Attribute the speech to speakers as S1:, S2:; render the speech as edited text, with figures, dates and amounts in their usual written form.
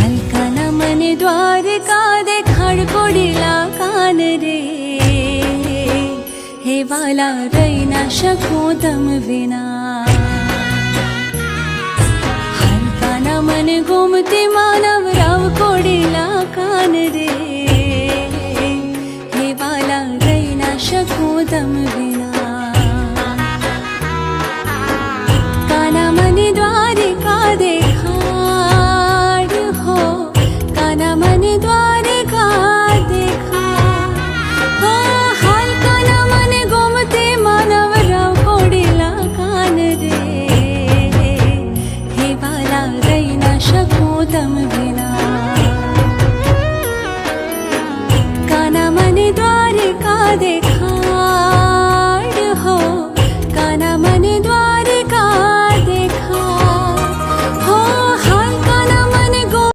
S1: हलका न मन द्वारका देखाड पडिला कान रे हे वाला रही ना शकूं तम विना हलका न मन घूमते मानव राव कोडिला कान रे हे वाला रही ना शकूं तम विना काना मन द्वारका देखाड हो काना मन द्वारका देखा हो हलका न मन घूमते मानव राव कोडिला कान रे हे वाला रही ना शकूं तम विना काना मन द्वारका देखा